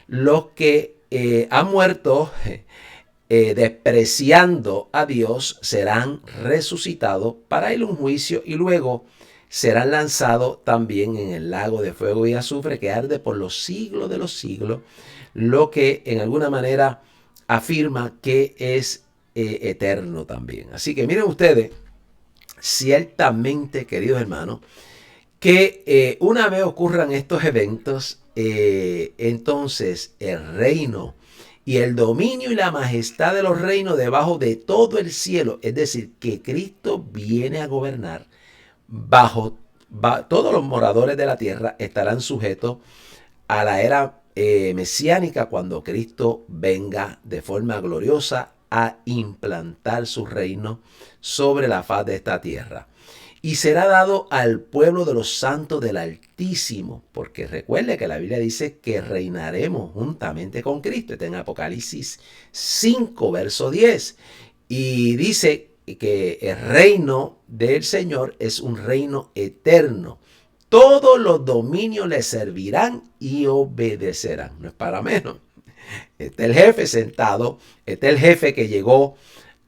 [SPEAKER 1] los que han muerto despreciando a Dios serán resucitados para ir a un juicio y luego serán lanzados también en el lago de fuego y azufre que arde por los siglos de los siglos, lo que en alguna manera afirma que es eterno también. Así que miren ustedes, ciertamente, queridos hermanos, que una vez ocurran estos eventos, entonces el reino y el dominio y la majestad de los reinos debajo de todo el cielo, es decir, que Cristo viene a gobernar todos los moradores de la tierra estarán sujetos a la era mesiánica cuando Cristo venga de forma gloriosa a implantar su reino sobre la faz de esta tierra. Y será dado al pueblo de los santos del Altísimo, porque recuerde que la Biblia dice que reinaremos juntamente con Cristo. Está en Apocalipsis 5, verso 10. Y dice que el reino del Señor es un reino eterno. Todos los dominios le servirán y obedecerán. No es para menos. Este es el jefe sentado, este es el jefe que llegó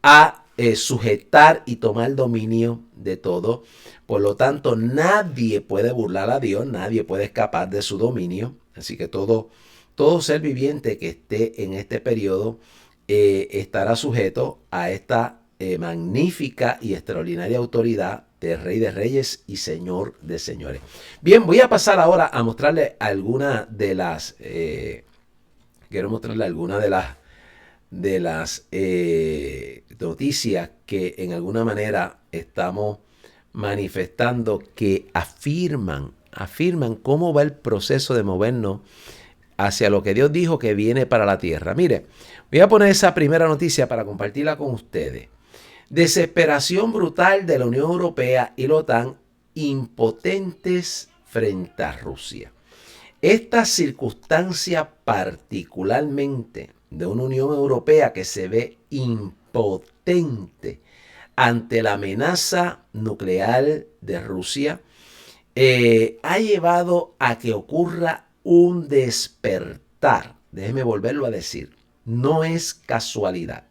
[SPEAKER 1] a sujetar y tomar dominio de todo. Por lo tanto, nadie puede burlar a Dios, nadie puede escapar de su dominio. Así que todo ser viviente que esté en este periodo estará sujeto a esta magnífica y extraordinaria autoridad de Rey de Reyes y Señor de Señores. Bien, voy a pasar ahora a mostrarle algunas de las... quiero mostrarle algunas de las noticias que en alguna manera estamos manifestando que afirman cómo va el proceso de movernos hacia lo que Dios dijo que viene para la tierra. Mire, voy a poner esa primera noticia para compartirla con ustedes. Desesperación brutal de la Unión Europea y la OTAN impotentes frente a Rusia. Esta circunstancia particularmente de una Unión Europea que se ve impotente ante la amenaza nuclear de Rusia, ha llevado a que ocurra un despertar. Déjeme volverlo a decir, no es casualidad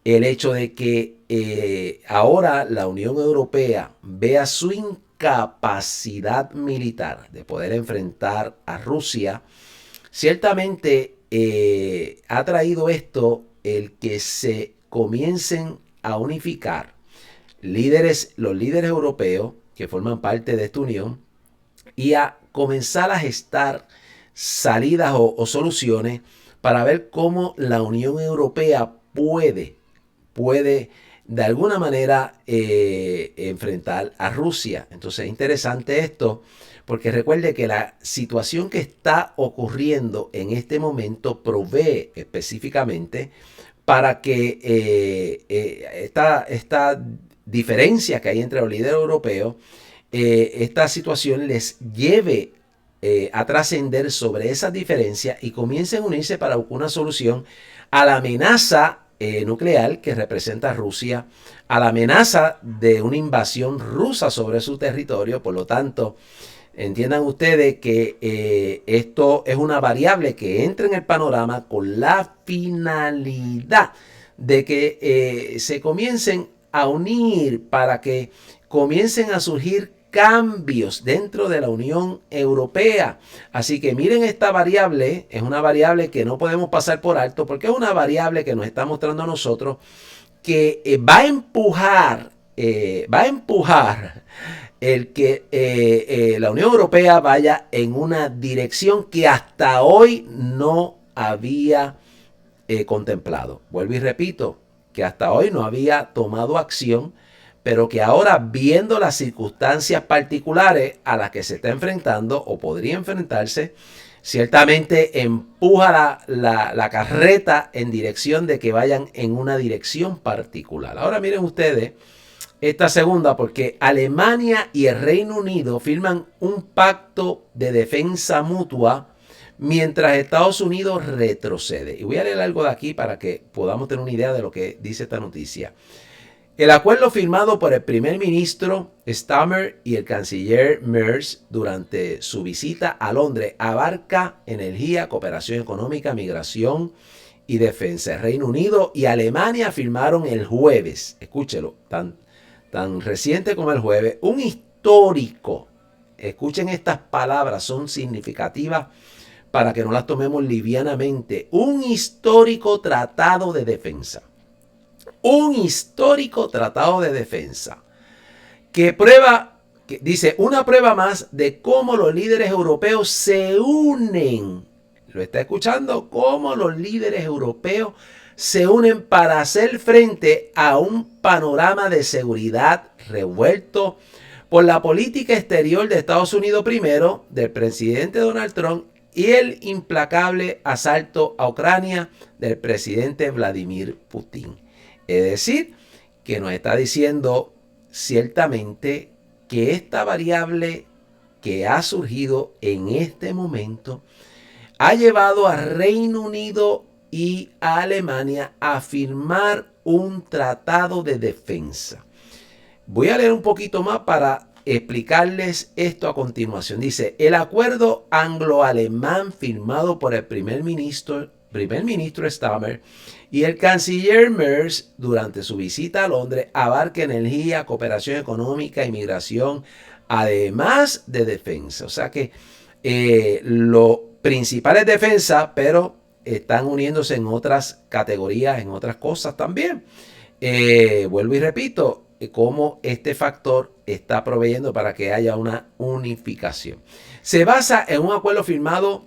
[SPEAKER 1] el hecho de que ahora la Unión Europea vea su incapacidad militar de poder enfrentar a Rusia. Ciertamente ha traído esto el que se comiencen a unificar los líderes europeos que forman parte de esta unión y a comenzar a gestar salidas o soluciones para ver cómo la Unión Europea puede de alguna manera enfrentar a Rusia. Entonces es interesante esto, porque recuerde que la situación que está ocurriendo en este momento provee específicamente para que esta diferencia que hay entre los líderes europeos, esta situación les lleve a trascender sobre esas diferencias y comiencen a unirse para buscar una solución a la amenaza nuclear que representa Rusia, a la amenaza de una invasión rusa sobre su territorio. Por lo tanto, entiendan ustedes que esto es una variable que entra en el panorama con la finalidad de que se comiencen a unir para que comiencen a surgir cambios dentro de la Unión Europea. Así que miren esta variable, es una variable que no podemos pasar por alto porque es una variable que nos está mostrando a nosotros que va a empujar el que la Unión Europea vaya en una dirección que hasta hoy no había contemplado. Vuelvo y repito, que hasta hoy no había tomado acción, pero que ahora, viendo las circunstancias particulares a las que se está enfrentando o podría enfrentarse, ciertamente empuja la carreta en dirección de que vayan en una dirección particular. Ahora miren ustedes esta segunda, porque Alemania y el Reino Unido firman un pacto de defensa mutua mientras Estados Unidos retrocede. Y voy a leer algo de aquí para que podamos tener una idea de lo que dice esta noticia. El acuerdo firmado por el primer ministro Starmer y el canciller Merz durante su visita a Londres abarca energía, cooperación económica, migración y defensa. El Reino Unido y Alemania firmaron el jueves, escúchelo, tan reciente como el jueves, un histórico, escuchen estas palabras, son significativas para que no las tomemos livianamente, un histórico tratado de defensa. Un histórico tratado de defensa que dice, una prueba más de cómo los líderes europeos se unen. ¿Lo está escuchando? Cómo los líderes europeos se unen para hacer frente a un panorama de seguridad revuelto por la política exterior de Estados Unidos primero, del presidente Donald Trump, y el implacable asalto a Ucrania del presidente Vladimir Putin. Es decir, que nos está diciendo ciertamente que esta variable que ha surgido en este momento ha llevado a Reino Unido y a Alemania a firmar un tratado de defensa. Voy a leer un poquito más para explicarles esto a continuación. Dice, el acuerdo anglo-alemán firmado por el primer ministro Starmer y el canciller Merz durante su visita a Londres abarca energía, cooperación económica, inmigración, además de defensa. O sea que lo principal es defensa, pero están uniéndose en otras categorías, en otras cosas también. Vuelvo y repito, cómo este factor está proveyendo para que haya una unificación. Se basa en un acuerdo firmado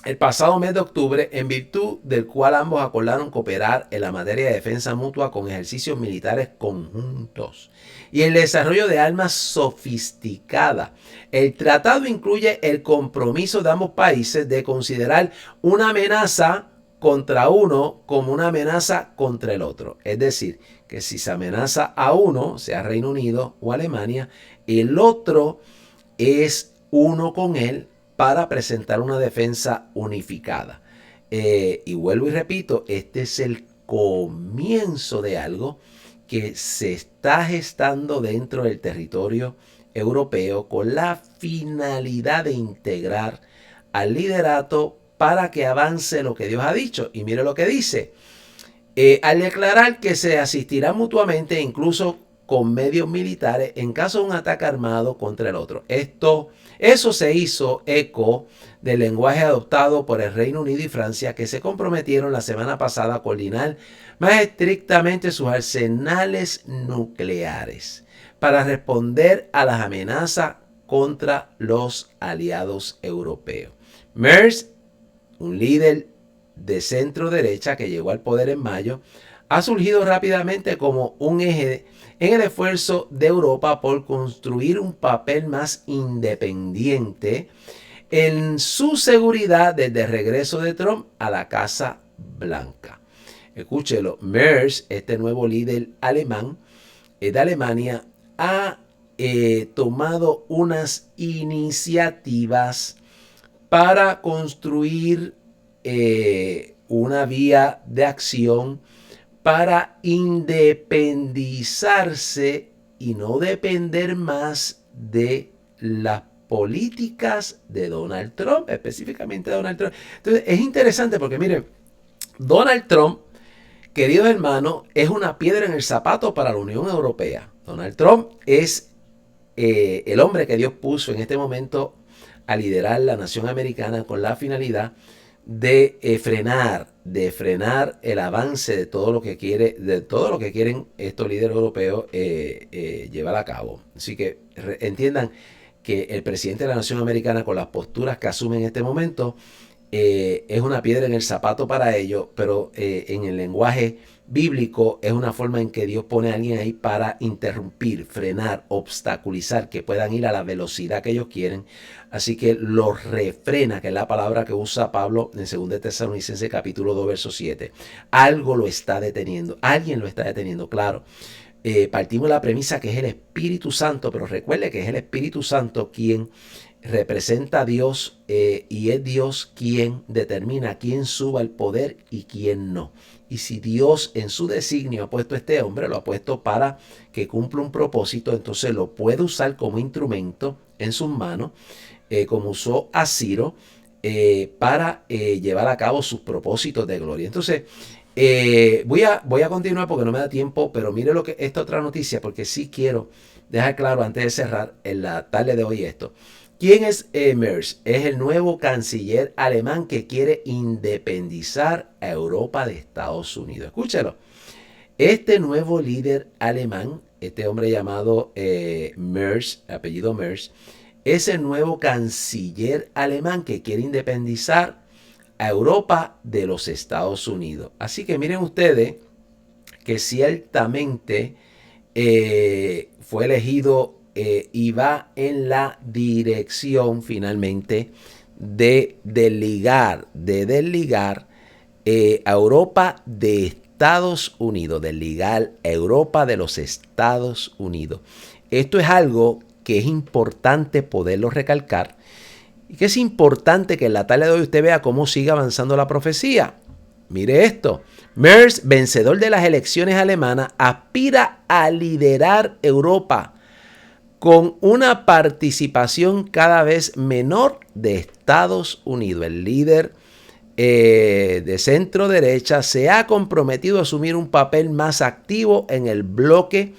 [SPEAKER 1] el pasado mes de octubre, en virtud del cual ambos acordaron cooperar en la materia de defensa mutua con ejercicios militares conjuntos y el desarrollo de armas sofisticadas. El tratado incluye el compromiso de ambos países de considerar una amenaza contra uno como una amenaza contra el otro. Es decir, que si se amenaza a uno, sea Reino Unido o Alemania, el otro es uno con él para presentar una defensa unificada. Y vuelvo y repito, este es el comienzo de algo que se está gestando dentro del territorio europeo con la finalidad de integrar al liderato para que avance lo que Dios ha dicho. Y mire lo que dice. Al declarar que se asistirá mutuamente, incluso con medios militares, en caso de un ataque armado contra el otro. Eso se hizo eco del lenguaje adoptado por el Reino Unido y Francia, que se comprometieron la semana pasada a coordinar más estrictamente sus arsenales nucleares para responder a las amenazas contra los aliados europeos. Merz, un líder de centro derecha que llegó al poder en mayo, ha surgido rápidamente como un eje en el esfuerzo de Europa por construir un papel más independiente en su seguridad desde el regreso de Trump a la Casa Blanca. Escúchelo, Merz, este nuevo líder alemán de Alemania, ha tomado unas iniciativas para construir una vía de acción para independizarse y no depender más de las políticas de Donald Trump, específicamente de Donald Trump. Entonces es interesante porque miren, Donald Trump, queridos hermanos, es una piedra en el zapato para la Unión Europea. Donald Trump es el hombre que Dios puso en este momento a liderar la nación americana con la finalidad de frenar el avance de todo lo que quieren estos líderes europeos llevar a cabo. Así que entiendan que el presidente de la nación americana, con las posturas que asume en este momento, es una piedra en el zapato para ellos, pero en el lenguaje bíblico es una forma en que Dios pone a alguien ahí para interrumpir, frenar, obstaculizar, que puedan ir a la velocidad que ellos quieren. Así que los refrena, que es la palabra que usa Pablo en 2 Tesalonicenses capítulo 2, verso 7. Algo lo está deteniendo, alguien lo está deteniendo, claro. Partimos de la premisa que es el Espíritu Santo, pero recuerde que es el Espíritu Santo quien representa a Dios y es Dios quien determina quién suba al poder y quién no. Y si Dios en su designio ha puesto a este hombre, lo ha puesto para que cumpla un propósito, entonces lo puede usar como instrumento en sus manos, como usó a Ciro, para llevar a cabo sus propósitos de gloria. Entonces, voy a continuar porque no me da tiempo, pero mire lo que esta otra noticia, porque sí quiero dejar claro antes de cerrar en la tarde de hoy esto. ¿Quién es Merz? Es el nuevo canciller alemán que quiere independizar a Europa de Estados Unidos. Escúchelo. Este nuevo líder alemán, este hombre llamado Merz, apellido Merz, es el nuevo canciller alemán que quiere independizar a Europa de los Estados Unidos. Así que miren ustedes que ciertamente fue elegido y va en la dirección finalmente de desligar a Europa de Estados Unidos, desligar a Europa de los Estados Unidos. Esto es algo que es importante poderlo recalcar y que es importante que en la tarde de hoy usted vea cómo sigue avanzando la profecía. Mire esto. Merz, vencedor de las elecciones alemanas, aspira a liderar Europa con una participación cada vez menor de Estados Unidos. El líder de centro derecha se ha comprometido a asumir un papel más activo en el bloque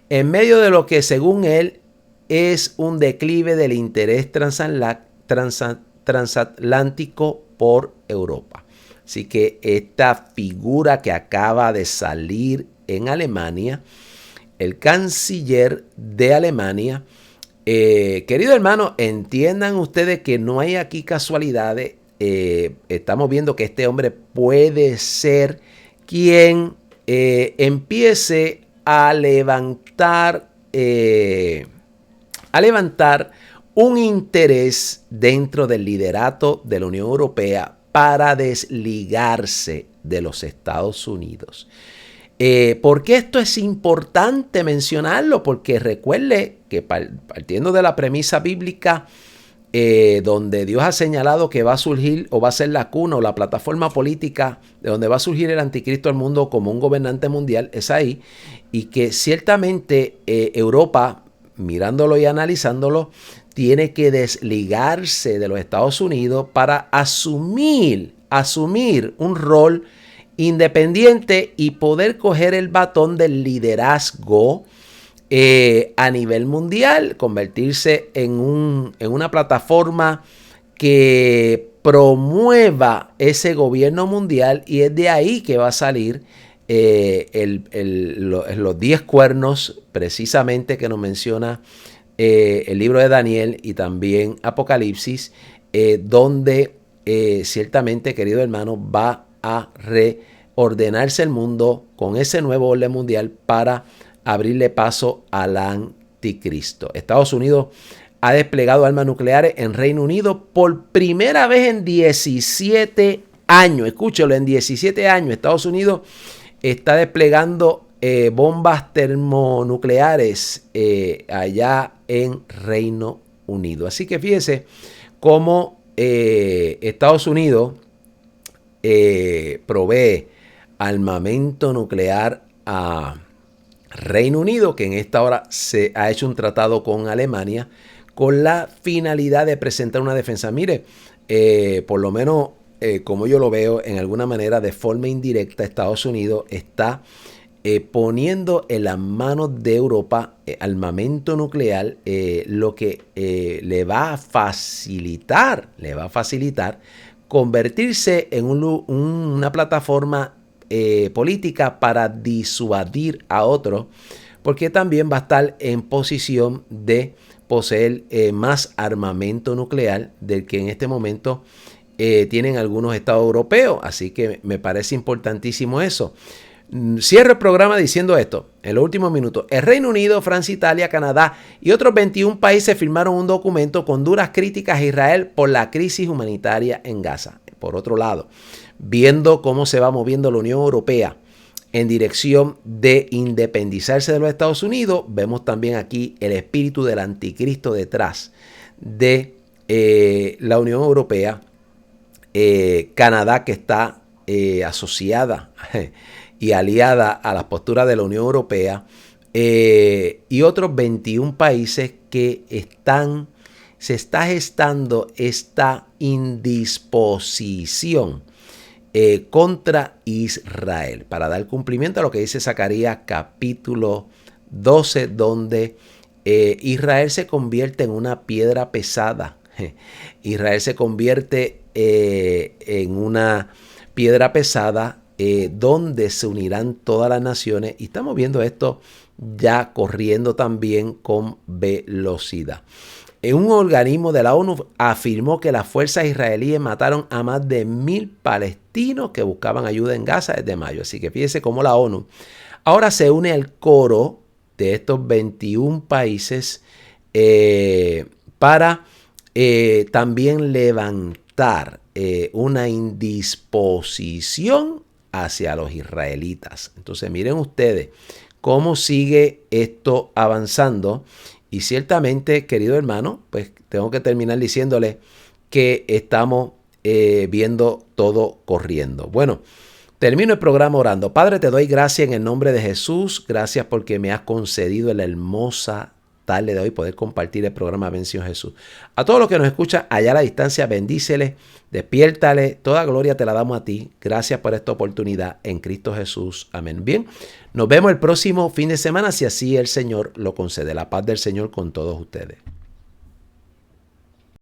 [SPEAKER 1] en medio de lo que, según él, es un declive del interés transatlántico por Europa. Así que esta figura que acaba de salir en Alemania, el canciller de Alemania, querido hermano, entiendan ustedes que no hay aquí casualidades. Estamos viendo que este hombre puede ser quien empiece a levantar un interés dentro del liderato de la Unión Europea para desligarse de los Estados Unidos. ¿Por qué esto es importante mencionarlo? Porque recuerde que partiendo de la premisa bíblica, donde Dios ha señalado que va a surgir o va a ser la cuna o la plataforma política de donde va a surgir el anticristo al mundo como un gobernante mundial, es ahí, y que ciertamente Europa, mirándolo y analizándolo, tiene que desligarse de los Estados Unidos para asumir un rol independiente y poder coger el batón del liderazgo a nivel mundial, convertirse en una plataforma que promueva ese gobierno mundial, y es de ahí que va a salir los 10 cuernos precisamente que nos menciona el libro de Daniel y también Apocalipsis, donde ciertamente, querido hermano, va a reordenarse el mundo con ese nuevo orden mundial para abrirle paso al anticristo. Estados Unidos ha desplegado armas nucleares en Reino Unido por primera vez en 17 años. Escúchelo, en 17 años Estados Unidos está desplegando bombas termonucleares allá en Reino Unido. Así que fíjese cómo Estados Unidos provee armamento nuclear a Reino Unido, que en esta hora se ha hecho un tratado con Alemania con la finalidad de presentar una defensa. Mire, por lo menos como yo lo veo, en alguna manera, de forma indirecta, Estados Unidos está poniendo en las manos de Europa armamento nuclear, lo que le va a facilitar convertirse en una plataforma política para disuadir a otros, porque también va a estar en posición de poseer más armamento nuclear del que en este momento tienen algunos estados europeos. Así que me parece importantísimo eso. Cierro el programa diciendo esto, en los últimos minutos. El Reino Unido, Francia, Italia, Canadá y otros 21 países firmaron un documento con duras críticas a Israel por la crisis humanitaria en Gaza. Por otro lado, viendo cómo se va moviendo la Unión Europea en dirección de independizarse de los Estados Unidos, vemos también aquí el espíritu del anticristo detrás de la Unión Europea. Canadá, que está asociada y aliada a las posturas de la Unión Europea, y otros 21 países que se está gestando esta indisposición contra Israel, para dar cumplimiento a lo que dice Zacarías capítulo 12, donde Israel se convierte en una piedra pesada. Israel se convierte en una piedra pesada donde se unirán todas las naciones, y estamos viendo esto ya corriendo también con velocidad. Un organismo de la ONU afirmó que las fuerzas israelíes mataron a más de 1,000 palestinos que buscaban ayuda en Gaza desde mayo. Así que fíjese cómo la ONU ahora se une al coro de estos 21 países para también levantar una indisposición hacia los israelitas. Entonces miren ustedes cómo sigue esto avanzando, y ciertamente, querido hermano, pues tengo que terminar diciéndole que estamos viendo todo corriendo. Bueno, termino el programa orando. Padre, te doy gracias en el nombre de Jesús. Gracias porque me has concedido la hermosa tarde de hoy poder compartir el programa Bendición Jesús. A todos los que nos escuchan allá a la distancia, bendícele, despiértale, toda gloria te la damos a ti. Gracias por esta oportunidad en Cristo Jesús. Amén. Bien, nos vemos el próximo fin de semana, si así el Señor lo concede. La paz del Señor con todos ustedes.